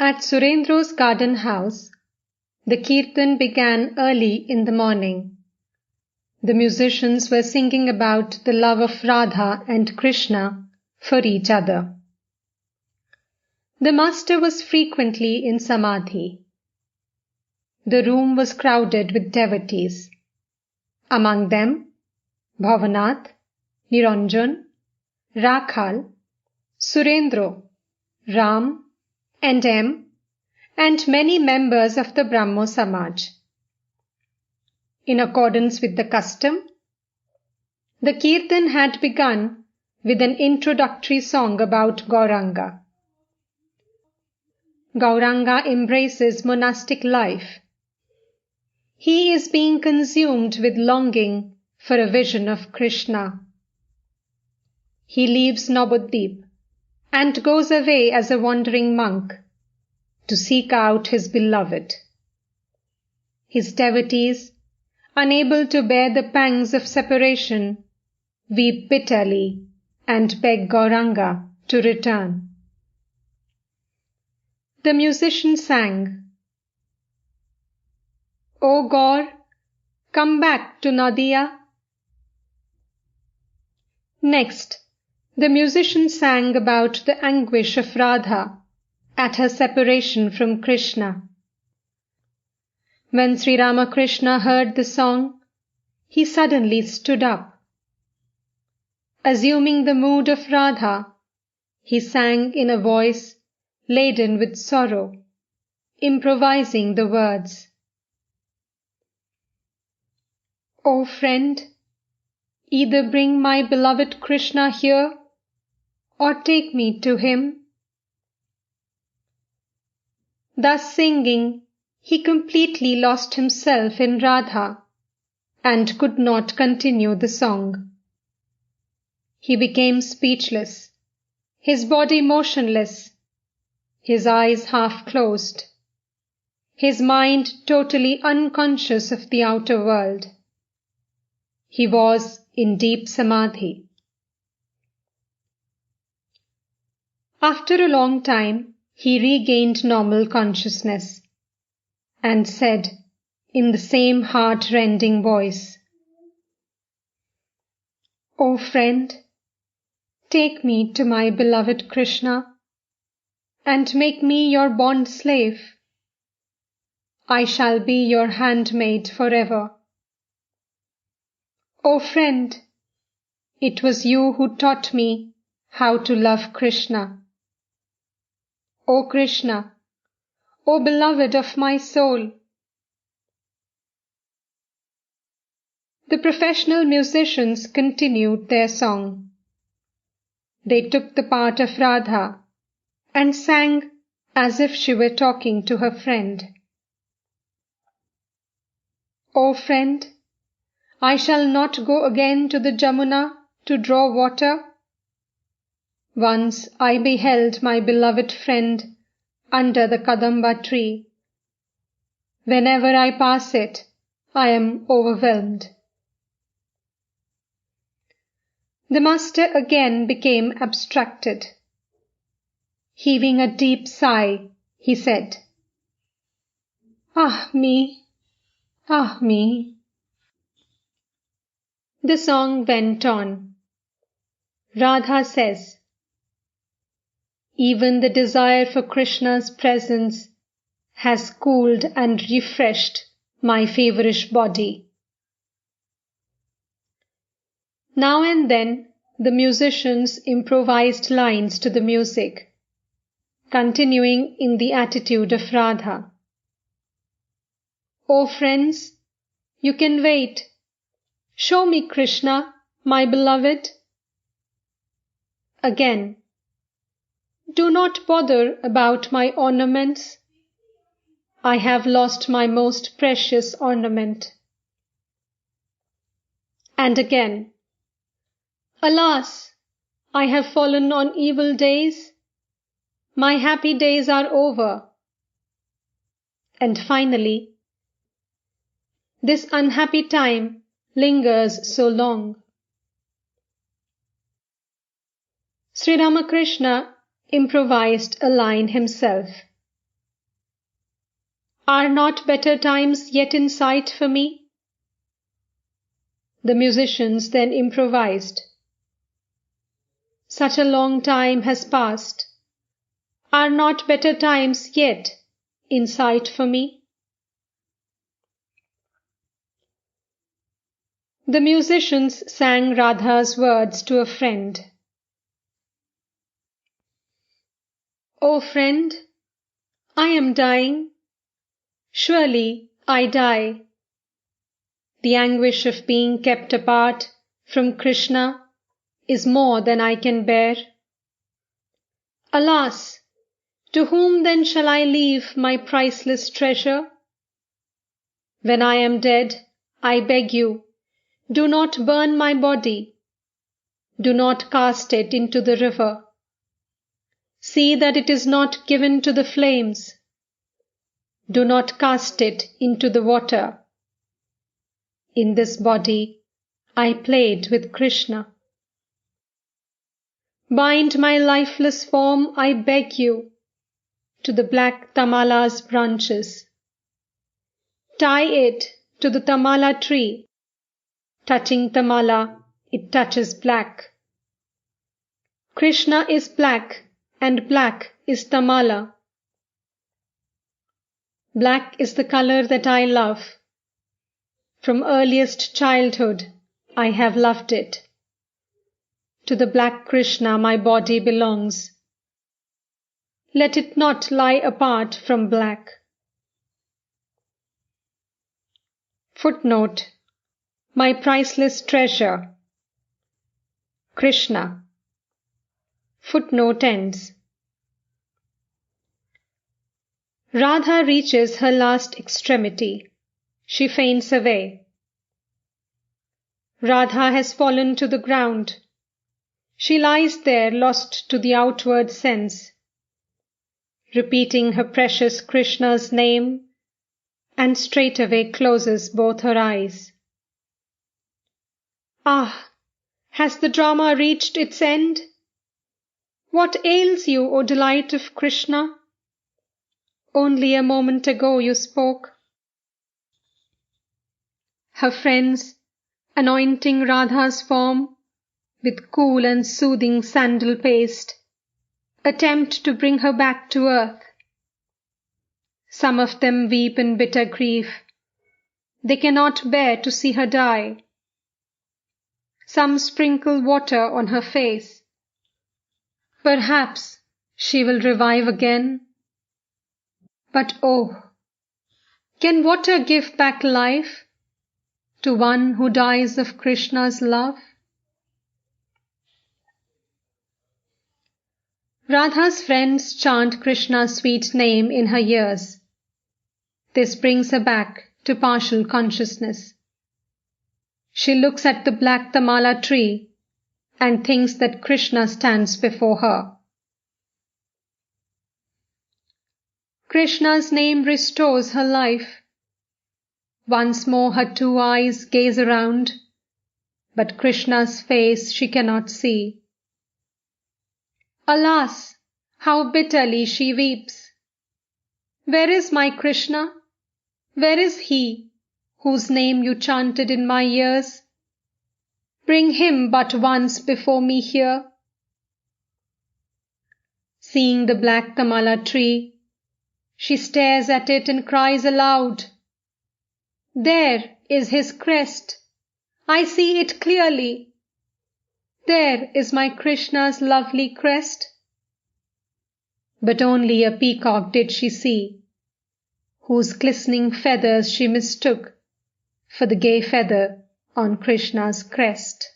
At Surendra's garden house, the kirtan began early in the morning. The musicians were singing about the love of Radha and Krishna for each other. The master was frequently in samadhi. The room was crowded with devotees. Among them, Bhavanath, Niranjan, Rakhal, Surendra, Ram, and M, and many members of the Brahmo Samaj. In accordance with the custom, the kirtan had begun with an introductory song about Gauranga. Gauranga embraces monastic life. He is being consumed with longing for a vision of Krishna. He leaves Navadvip and goes away as a wandering monk to seek out his beloved. His devotees, unable to bear the pangs of separation, weep bitterly and beg Gauranga to return. The musician sang, "O Gaur, come back to Nadia." Next, the musician sang about the anguish of Radha at her separation from Krishna. When Sri Ramakrishna heard the song, he suddenly stood up. Assuming the mood of Radha, he sang in a voice laden with sorrow, improvising the words. "O friend, either bring my beloved Krishna here or take me to him." Thus singing, he completely lost himself in Radha and could not continue the song. He became speechless, his body motionless, his eyes half closed, his mind totally unconscious of the outer world. He was in deep samadhi. After a long time, he regained normal consciousness and said in the same heart-rending voice, "O friend, take me to my beloved Krishna and make me your bond slave. I shall be your handmaid forever. O friend, it was you who taught me how to love Krishna. O Krishna, O beloved of my soul." The professional musicians continued their song. They took the part of Radha and sang as if she were talking to her friend. "O friend, I shall not go again to the Jamuna to draw water. Once I beheld my beloved friend under the Kadamba tree. Whenever I pass it, I am overwhelmed." The master again became abstracted. Heaving a deep sigh, he said, "Ah me, ah me." The song went on. Radha says, "Even the desire for Krishna's presence has cooled and refreshed my feverish body." Now and then the musicians improvised lines to the music, continuing in the attitude of Radha. "O friends, you can wait. Show me Krishna, my beloved." Again, "Do not bother about my ornaments. I have lost my most precious ornament." And again, "Alas, I have fallen on evil days. My happy days are over." And finally, "This unhappy time lingers so long." Sri Ramakrishna improvised a line himself. Are not better times yet in sight for me? The musicians then improvised. Such a long time has passed. Are not better times yet in sight for me? The musicians sang Radha's words to a friend. O friend, I am dying. Surely I die. The anguish of being kept apart from Krishna is more than I can bear. Alas, to whom then shall I leave my priceless treasure? When I am dead, I beg you, do not burn my body. Do not cast it into the river. See that it is not given to the flames. Do not cast it into the water. In this body I played with Krishna. Bind my lifeless form, I beg you, to the black tamala's branches. Tie it to the tamala tree. Touching tamala, it touches black. Krishna is black, and black is tamala. Black is the color that I love. From earliest childhood, I have loved it. To the black Krishna my body belongs. Let it not lie apart from black. Footnote: my priceless treasure. Krishna. Footnote ends. Radha reaches her last extremity. She faints away. Radha has fallen to the ground. She lies there lost to the outward sense, repeating her precious Krishna's name, and straightway closes both her eyes. Ah, has the drama reached its end? What ails you, O delight of Krishna? Only a moment ago you spoke. Her friends, anointing Radha's form with cool and soothing sandal paste, attempt to bring her back to earth. Some of them weep in bitter grief. They cannot bear to see her die. Some sprinkle water on her face. Perhaps she will revive again. But oh, can water give back life to one who dies of Krishna's love? Radha's friends chant Krishna's sweet name in her ears. This brings her back to partial consciousness. She looks at the black tamala tree and thinks that Krishna stands before her. Krishna's name restores her life. Once more her two eyes gaze around, but Krishna's face she cannot see. Alas, how bitterly she weeps! Where is my Krishna? Where is he whose name you chanted in my ears? Bring him but once before me here. Seeing the black tamala tree, she stares at it and cries aloud, There is his crest. I see it clearly. There is my Krishna's lovely crest. But only a peacock did she see, whose glistening feathers she mistook for the gay feather on Krishna's crest.